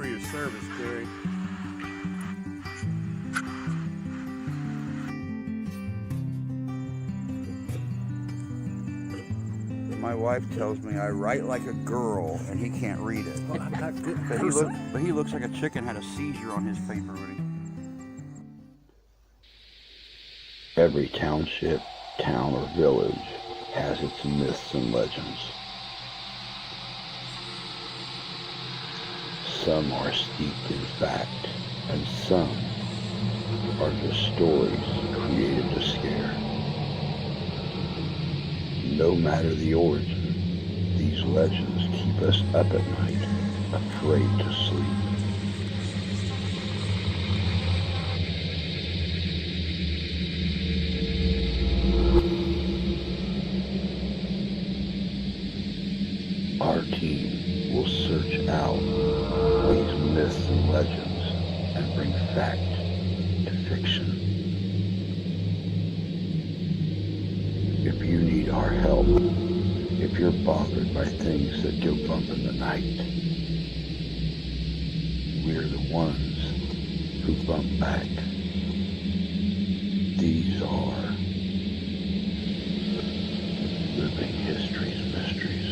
for your service, Gary. My wife tells me I write like a girl, and he can't read it. Well, I'm not good. But he looks like a chicken had a seizure on his paper. Every township, town, or village has its myths and legends. Some are steeped in fact, and some are just stories created to scare. No matter the origin, these legends keep us up at night, afraid to sleep. Our team will search out these myths and legends and bring fact to fiction. If you need our help, if you're bothered by things that go bump in the night, we're the ones who bump back. These are Living History's Mysteries.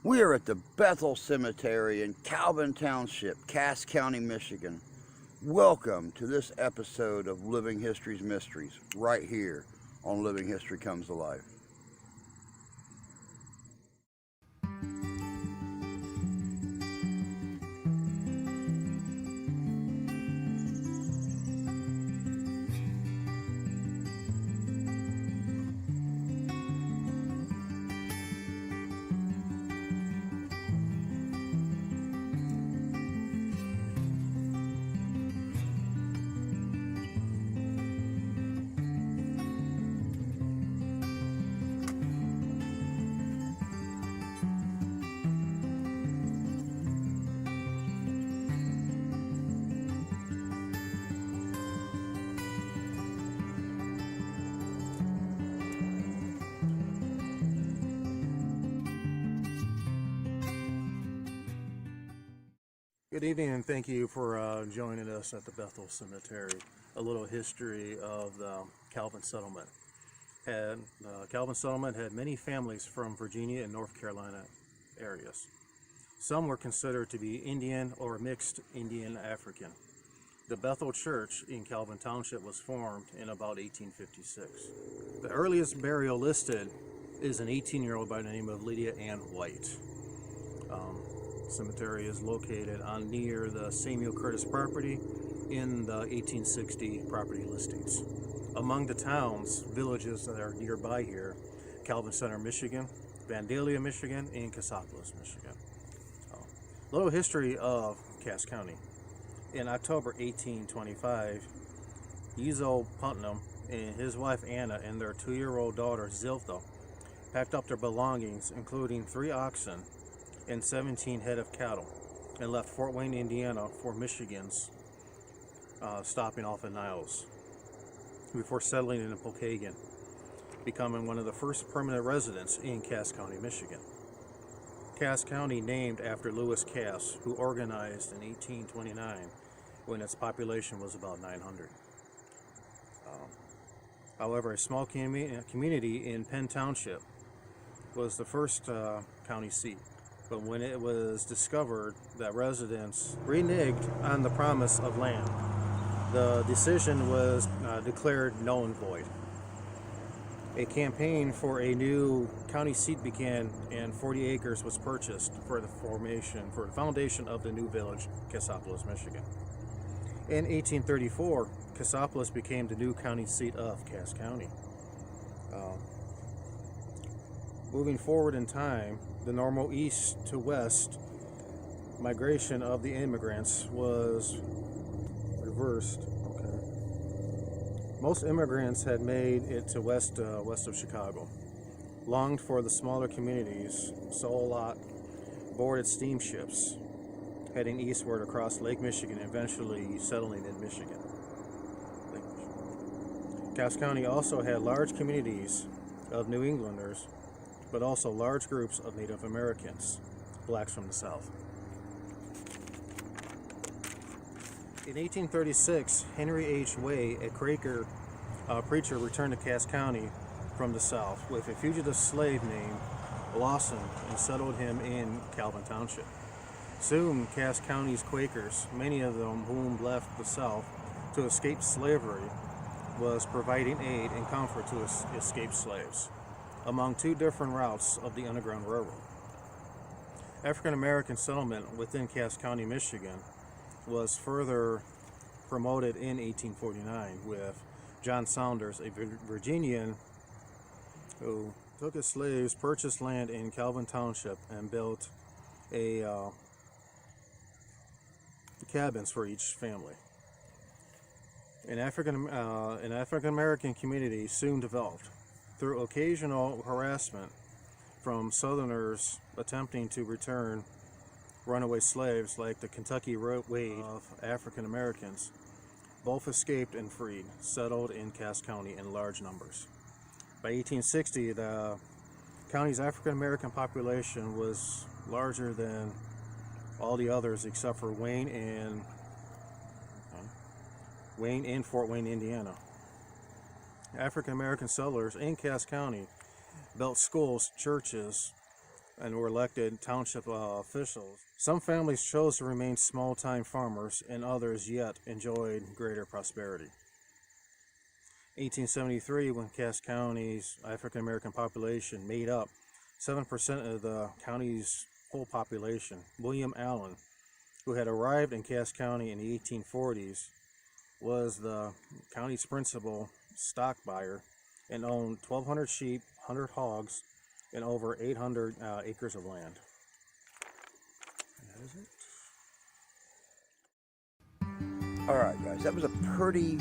We are at the Bethel Cemetery in Calvin Township, Cass County, Michigan. Welcome to this episode of Living History's Mysteries, right here on Living History Comes to Life. Good evening, and thank you for joining us at the Bethel Cemetery. A little history of the Calvin settlement. Calvin settlement had many families from Virginia and North Carolina areas. Some were considered to be Indian or mixed Indian-African. The Bethel Church in Calvin Township was formed in about 1856. The earliest burial listed is an 18-year-old by the name of Lydia Ann White. Cemetery is located on near the Samuel Curtis property in the 1860 property listings. Among the towns, villages that are nearby here, Calvin Center, Michigan, Vandalia, Michigan, and Cassopolis, Michigan. A little history of Cass County. In October 1825, Yezo Putnam and his wife Anna and their 2-year-old daughter Ziltha packed up their belongings, including 3 oxen and 17 head of cattle, and left Fort Wayne, Indiana for Michigan's, stopping off at Niles before settling in Pokagon, becoming one of the first permanent residents in Cass County, Michigan. Cass County named after Lewis Cass, who organized in 1829 when its population was about 900. However, a small community in Penn Township was the first county seat. But when it was discovered that residents reneged on the promise of land, the decision was declared null and void. A campaign for a new county seat began, and 40 acres was purchased for the foundation of the new village, Cassopolis, Michigan. In 1834, Cassopolis became the new county seat of Cass County. Moving forward in time, the normal east to west migration of the immigrants was reversed. Most immigrants had made it to west of Chicago, longed for the smaller communities, saw a lot, boarded steamships, heading eastward across Lake Michigan, eventually settling in Michigan. Cass County also had large communities of New Englanders, but also large groups of Native Americans, blacks from the South. In 1836, Henry H. Way, a Quaker preacher, returned to Cass County from the South with a fugitive slave named Lawson and settled him in Calvin Township. Soon, Cass County's Quakers, many of them whom left the South to escape slavery, was providing aid and comfort to escaped slaves among two different routes of the Underground Railroad. African American settlement within Cass County, Michigan, was further promoted in 1849 with John Saunders, a Virginian who took his slaves, purchased land in Calvin Township, and built cabins for each family. An African American community soon developed through occasional harassment from Southerners attempting to return runaway slaves like the Kentucky wave of African Americans. Both escaped and freed, settled in Cass County in large numbers. By 1860, the county's African American population was larger than all the others except for Wayne and Fort Wayne, Indiana. African American settlers in Cass County built schools, churches, and were elected township officials. Some families chose to remain small-time farmers, and others yet enjoyed greater prosperity. 1873, when Cass County's African American population made up 7% of the county's whole population, William Allen, who had arrived in Cass County in the 1840s, was the county's principal stock buyer and owned 1,200 sheep, 100 hogs, and over 800 acres of land. And that is it. All right, guys, that was a pretty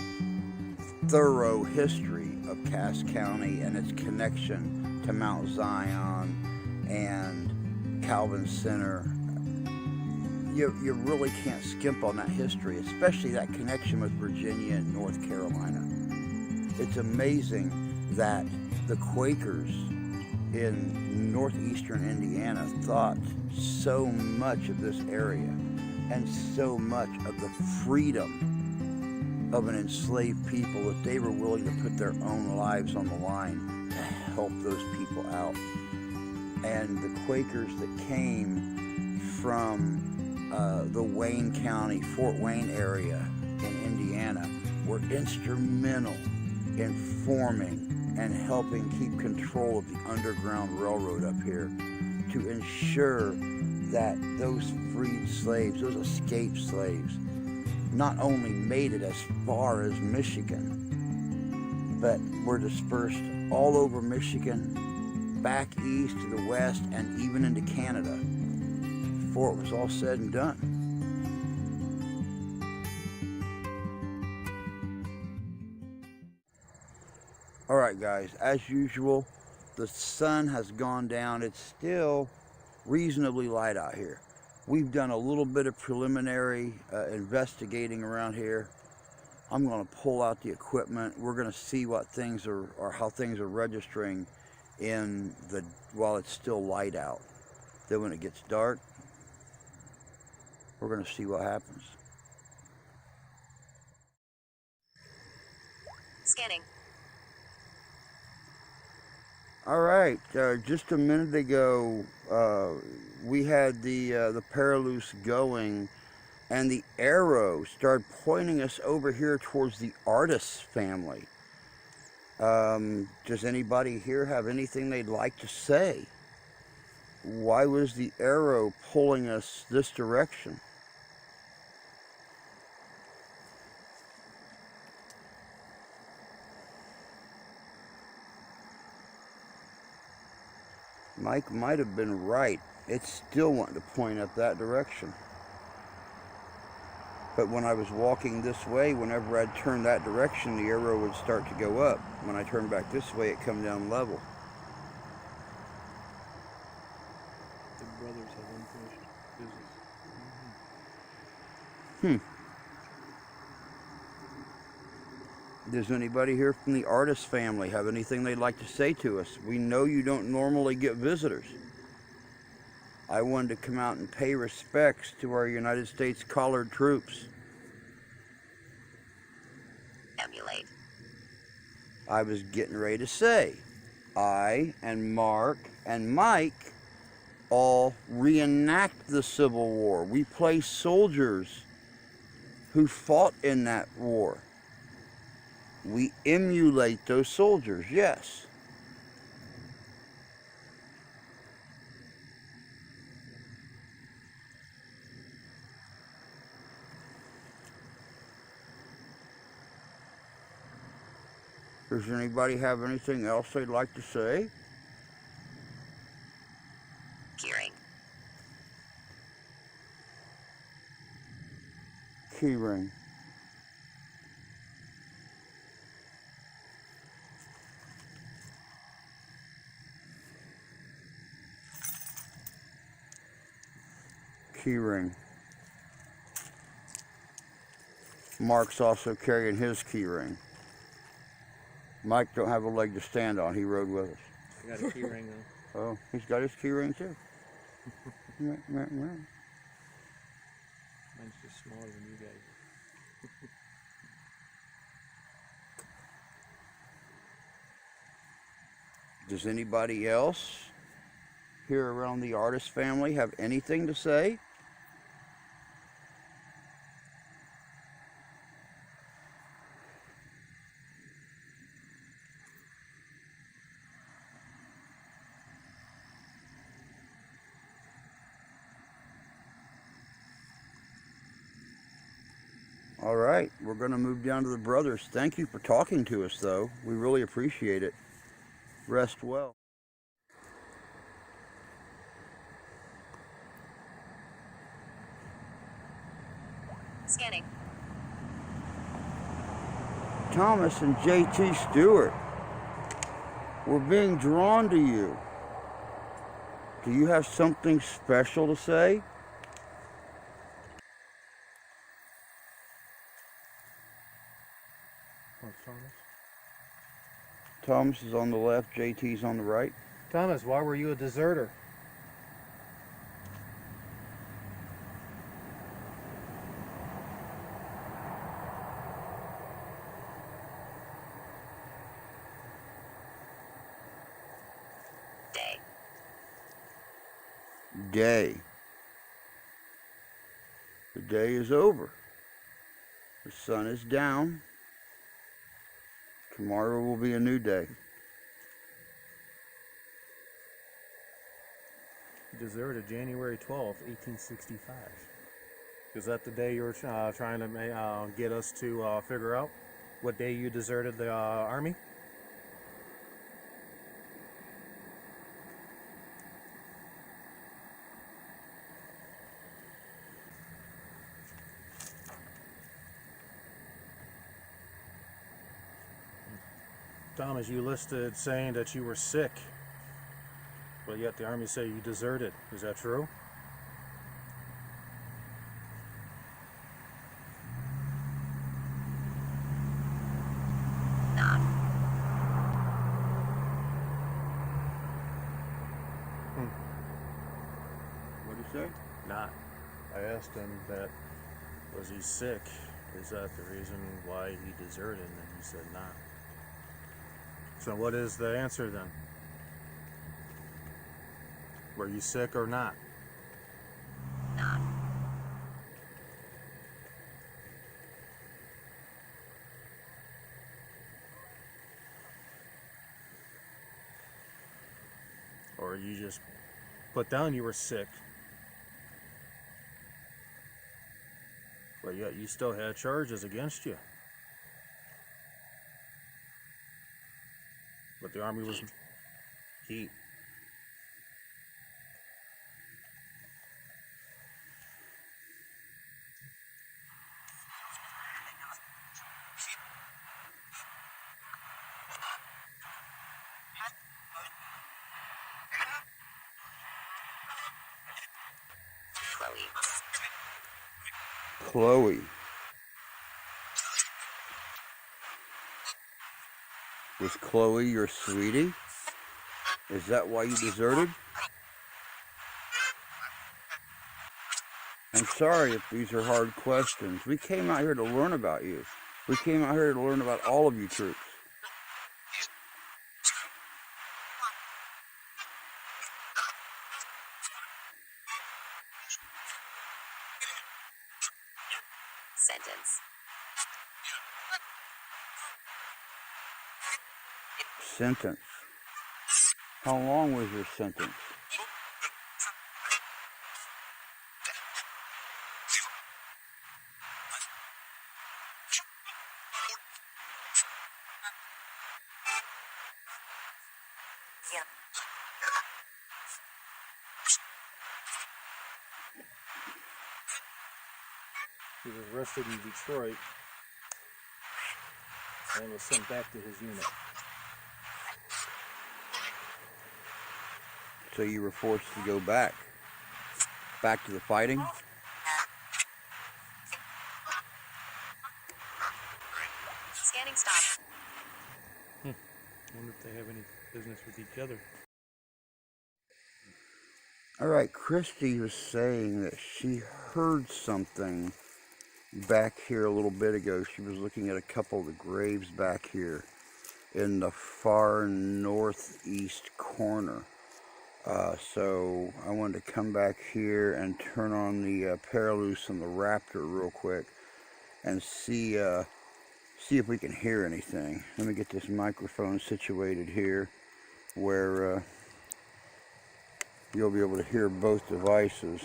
thorough history of Cass County and its connection to Mount Zion and Calvin Center. You really can't skimp on that history, especially that connection with Virginia and North Carolina. It's amazing that the Quakers in northeastern Indiana thought so much of this area and so much of the freedom of an enslaved people that they were willing to put their own lives on the line to help those people out. And the Quakers that came from the Wayne County, Fort Wayne area in Indiana were instrumental in forming and helping keep control of the Underground Railroad up here to ensure that those freed slaves, those escaped slaves, not only made it as far as Michigan, but were dispersed all over Michigan, back east to the west, and even into Canada before it was all said and done. All right, guys, as usual, the sun has gone down. It's still reasonably light out here. We've done a little bit of preliminary investigating around here. I'm going to pull out the equipment. We're going to see what things are, or how things are registering while it's still light out. Then when it gets dark, we're going to see what happens. Scanning. All right, just a minute ago, we had the Paraloose going, and the arrow started pointing us over here towards the Artis family. Does anybody here have anything they'd like to say? Why was the arrow pulling us this direction? Mike might have been right. It's still wanting to point up that direction. But when I was walking this way, whenever I'd turn that direction, the arrow would start to go up. When I turned back this way, it come down level. The brothers have unfinished business. Does anybody here from the artist family have anything they'd like to say to us? We know you don't normally get visitors. I wanted to come out and pay respects to our United States colored troops. Emulate. I was getting ready to say, I and Mark and Mike all reenact the Civil War. We play soldiers who fought in that war. We emulate those soldiers, yes. Does anybody have anything else they'd like to say? Keyring. Keyring. Keyring. Mark's also carrying his keyring. Mike don't have a leg to stand on. He rode with us. I got a key ring though. Oh, he's got his keyring too. Mine's just smaller than you guys. Does anybody else here around the artist family have anything to say? All right, we're going to move down to the brothers. Thank you for talking to us, though. We really appreciate it. Rest well. Scanning. Thomas and J.T. Stewart, we're being drawn to you. Do you have something special to say? Thomas is on the left, JT's on the right. Thomas, why were you a deserter? Day. Day. The day is over. The sun is down. Tomorrow will be a new day. You deserted January 12th, 1865. Is that the day you were trying to get us to figure out what day you deserted the Army? Thomas, you listed saying that you were sick, but yet the Army say you deserted. Is that true? Not. What did he say? Not. I asked him that, was he sick? Is that the reason why he deserted? And he said not. So what is the answer then? Were you sick or not? Not. Or you just put down you were sick, but yet you still had charges against you? But the Army was heat. Chloe. Chloe. Was Chloe your sweetie? Is that why you deserted? I'm sorry if these are hard questions. We came out here to learn about you. We came out here to learn about all of you troops. Sentence. Sentence. How long was your sentence? He was arrested in Detroit and was sent back to his unit. So you were forced to go back to the fighting? Scanning stop. I wonder if they have any business with each other. All right, Christy was saying that she heard something back here a little bit ago. She was looking at a couple of the graves back here in the far northeast corner. So I wanted to come back here and turn on the Paraloose and the Raptor real quick and see if we can hear anything. Let me get this microphone situated here where you'll be able to hear both devices.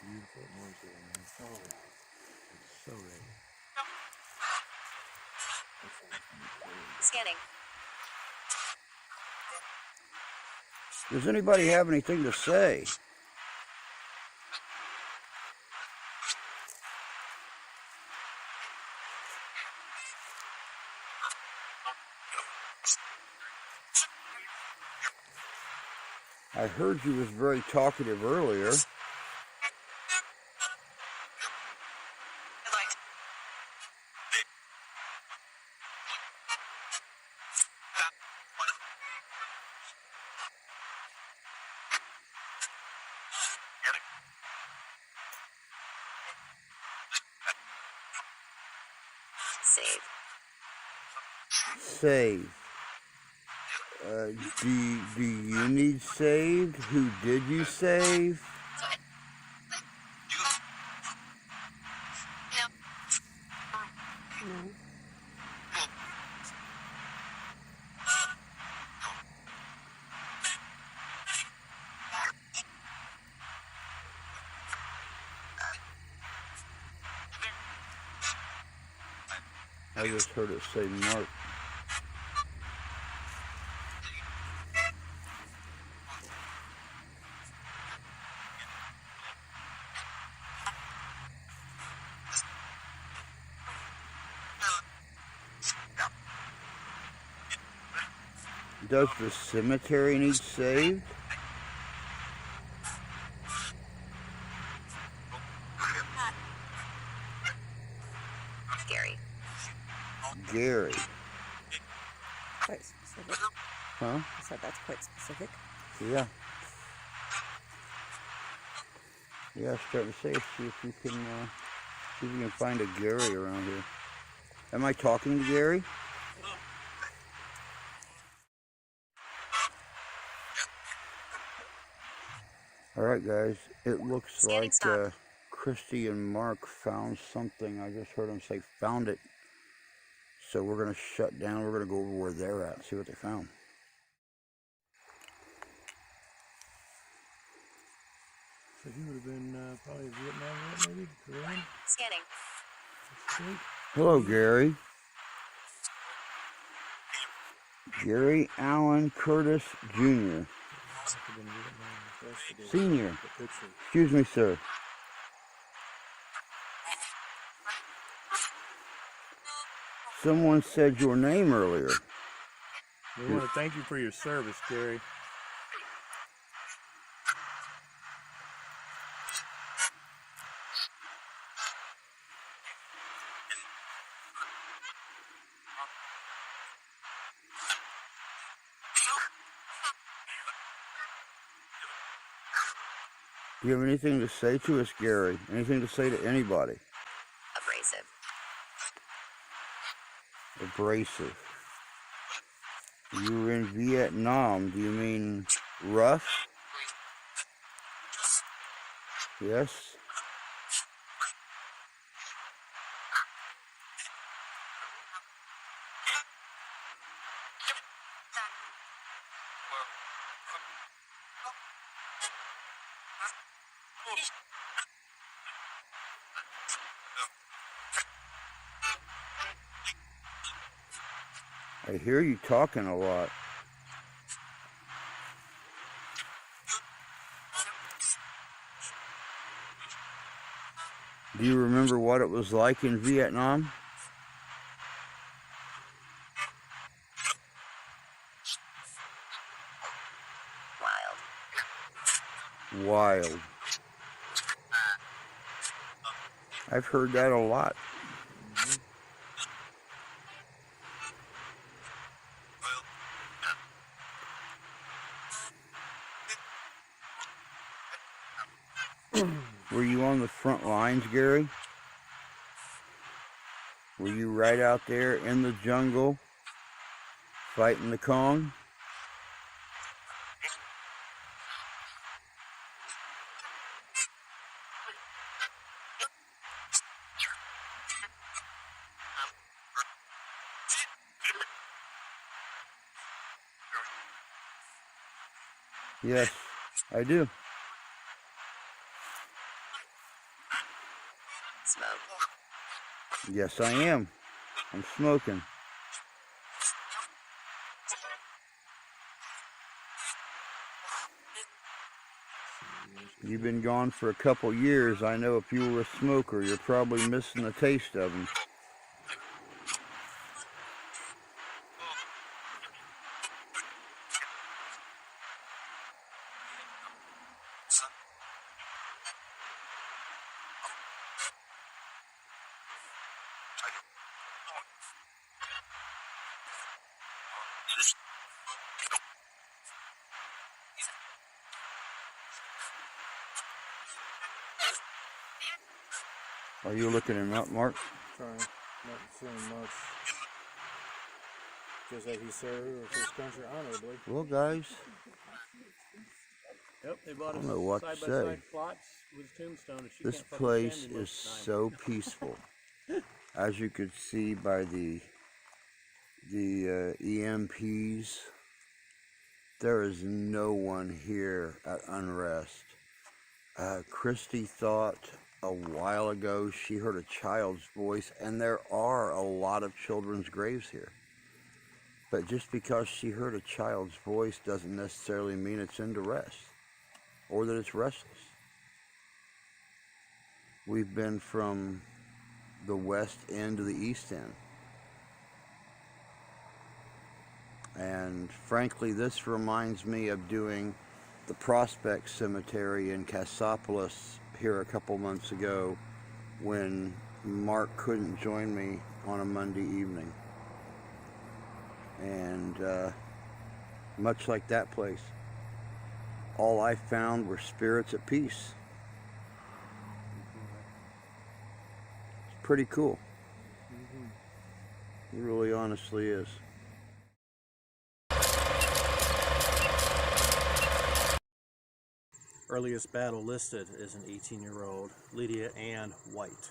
Beautiful noise there, man. Oh, it's so ready. Scanning. Does anybody have anything to say? I heard you was very talkative earlier. Save. Save. Do you need saved? Who did you save? I just heard it say Mark. Does the cemetery need saved? Gary. Gary. Quite specific. Huh? I said that's quite specific. Yeah. Yeah, I was starting to say, see if you can find a Gary around here. Am I talking to Gary? All right, guys. It looks Scanning like stop. Christy and Mark found something. I just heard them say found it. So we're going to shut down. We're going to go over where they're at and see what they found. So he would have been probably a Vietnam vet, maybe? Korean? Scanning. Great. Hello, Gary. Gary Allen Curtis Jr. Senior. Excuse me, sir. Someone said your name earlier. We want to thank you for your service, Gary. Do you have anything to say to us, Gary? Anything to say to anybody? Abrasive. Abrasive. You were in Vietnam. Do you mean rough? Yes. I hear you talking a lot. Do you remember what it was like in Vietnam? Wild. Wild. I've heard that a lot. Were you on the front lines, Gary? Were you right out there in the jungle fighting the Kong? Yes, I do. Smoke. Yes, I am. I'm smoking. You've been gone for a couple years. I know if you were a smoker, you're probably missing the taste of them. Are you looking him up, Mark? Trying, not seeing much. Just like he served his country honorably. Well, guys, Yep, they bought I don't know what to say. side-by-side plots with tombstone. And she This can't fucking place stand me is most of the time. so peaceful. As you could see by the EMPs, there is no one here at unrest. Christy thought a while ago she heard a child's voice, and there are a lot of children's graves here. But just because she heard a child's voice doesn't necessarily mean it's into rest or that it's restless. We've been from the west end to the east end. And frankly, this reminds me of doing the Prospect Cemetery in Cassopolis here a couple months ago when Mark couldn't join me on a Monday evening. And much like that place, all I found were spirits at peace. It's pretty cool. It really honestly is. Earliest battle listed is an 18-year-old Lydia Ann White.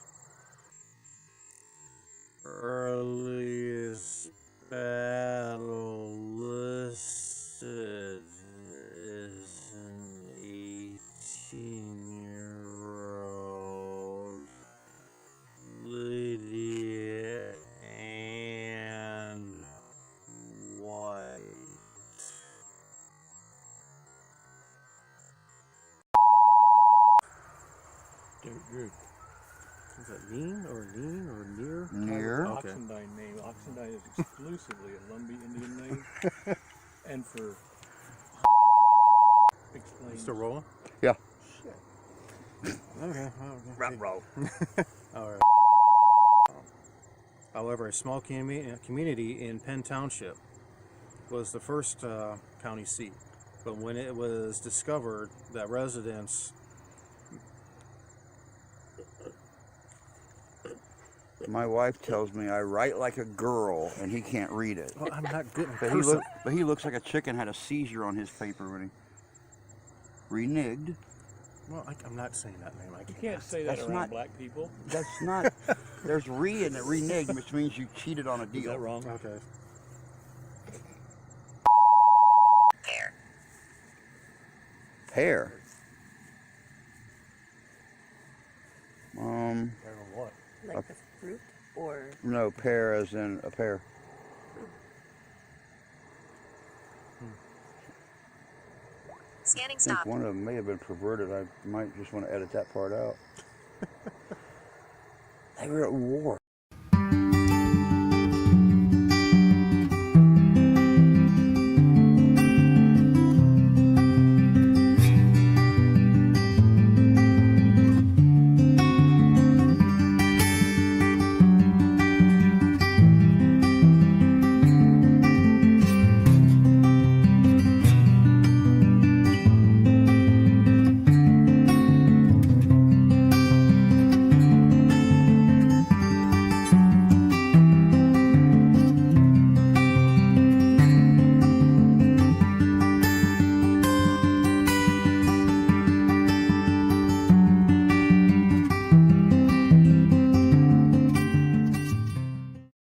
Earliest battle listed is an 18-year-old Lydia Ann White. Good. Is it Neen or Near? Near. Okay. Oxendine name. Oxendine is exclusively a Lumbee Indian name. And for explains. Still rolling? Yeah. Okay. Roll. All right. However, a small community in Penn Township was the first county seat. But when it was discovered that residents My wife tells me I write like a girl, and he can't read it. well, I'm not good at But cursive. he looks like a chicken had a seizure on his paper when he reneged. Well, I'm not saying that name. You can't say that That's around not- black people. That's not. There's re in it, reneged, which means you cheated on a Is deal. that wrong? Okay. Pear. Pear. Or what? Like the fruit or No, pear as in a pear. Scanning I think stop. one of them may have been perverted. I might just want to edit that part out. They were at war.